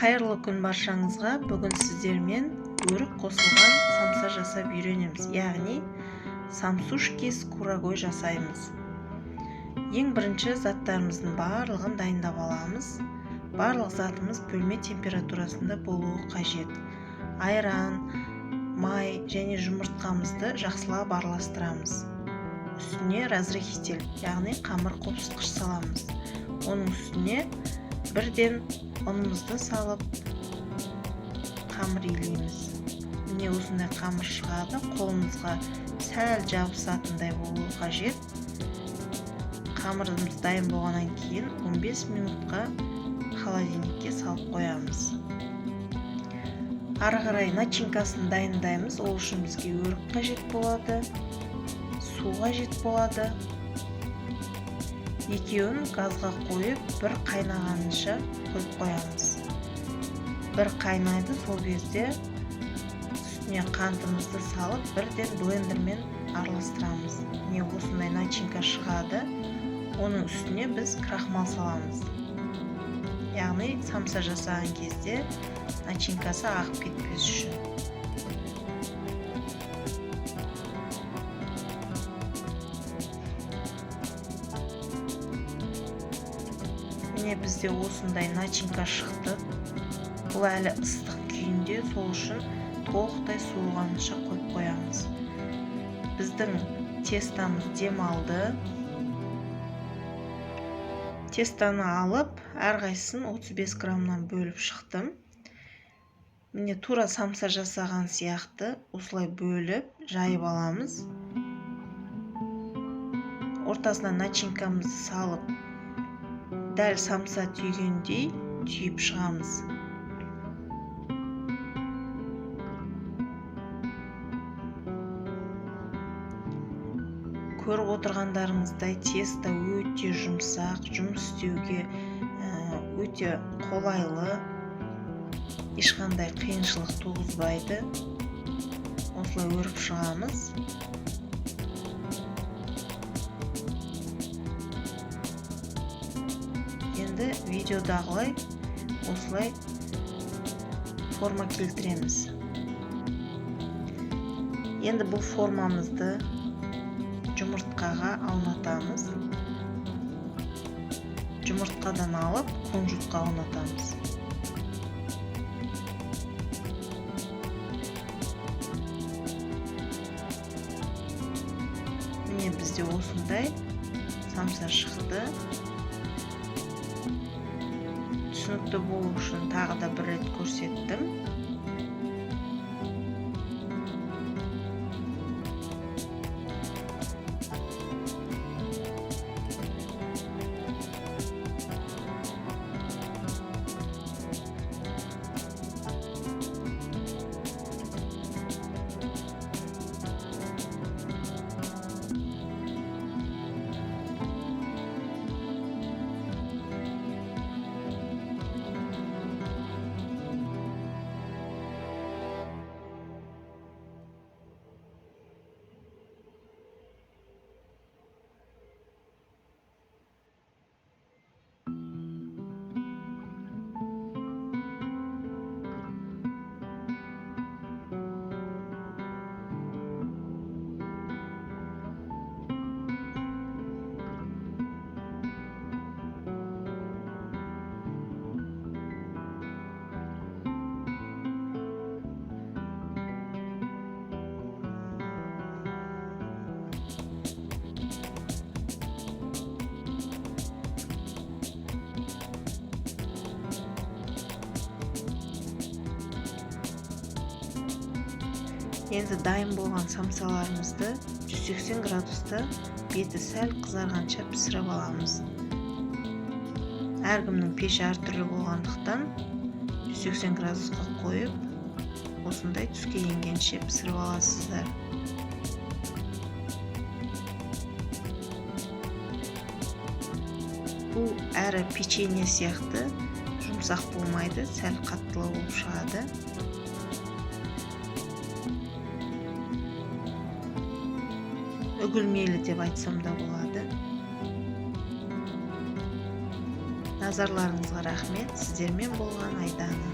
Қайырлы күн баршаңызға. Бүгін сіздермен өрік қосылған самса жасап үйренеміз, яғни самсушки с курагой жасаймыз. Ең бірінші заттарымыздың барлығын дайындап аламыз. Барлық затымыз бөлме температурасында болуы қажет. Айран, май және жұмыртқамызды жақсылап араластырамыз. Үстіне разрыхитель, яғни қамыр қопсытқыш саламыз. Оның үстіне бірден ұнымызды салып қамыр илейміз. Міне осындай қамыр шығады. Қолымызға сәл жабысатындай болуы қажет. Қамырымыз дайын болғаннан кейін 15 минутқа холодильникке салып қоямыз. Ары қарай начинкасын дайындаймыз. Ол үшін бізге өрік қажет болады, су қажет болады. Екеуін газға қойып, бір қайнағанша қойып қоямыз. Бір қайнайды, сол кезде үстіне қантымызды салып, бірден блендермен араластырамыз. Не осындай начинка шығады. Оның үстіне біз крахмал саламыз. Яғни самса жасаған кезде начинкасы ағып кетпес үшін. Міне бізде осындай начинка шықты. Бұл әлі ыстық күйінде, сол үшін толықтай суығанша қойып қоямыз. Біздің тестамыз демалды. Тестаны алып, әрқайсысын 35 граммнан бөліп шықтым. Міне тура самса жасаған сияқты осылай бөліп жайып аламыз. Ортасына начинкамызды салып, дәл самса түйгендей түйіп шығамыз. Көріп отырғандарыңыздай тесто өте жұмсақ, жұмыс істеуге өте қолайлы, ешқандай қиыншылық туғызбайды. Осылай өріп шығамыз. Енді видеодағылай осылай форма келтіреміз. Енді бұл формамызды жұмыртқаға аунатамыз. Жұмыртқадан алып, кунжутқа аунатамыз. Міне бізде осындай самса шықты. Түсінікті болу үшін тағы да бір рет көрсеттім. Енді дайын болған самсаларымызды 180 градуста беті сәл қызарғанша пісіріп аламыз. Әркімнің пеші әртүрлі болғандықтан 180 градусқа қойып, осындай түске енгенше пісіріп аласыздар. Бұл әрі печенье сияқты жұмсақ болмайды, сәл қаттылау болып шығады. Үгілмелі деп айтсам да болады. Назарларыңызға рахмет. Сіздермен болған Айдана.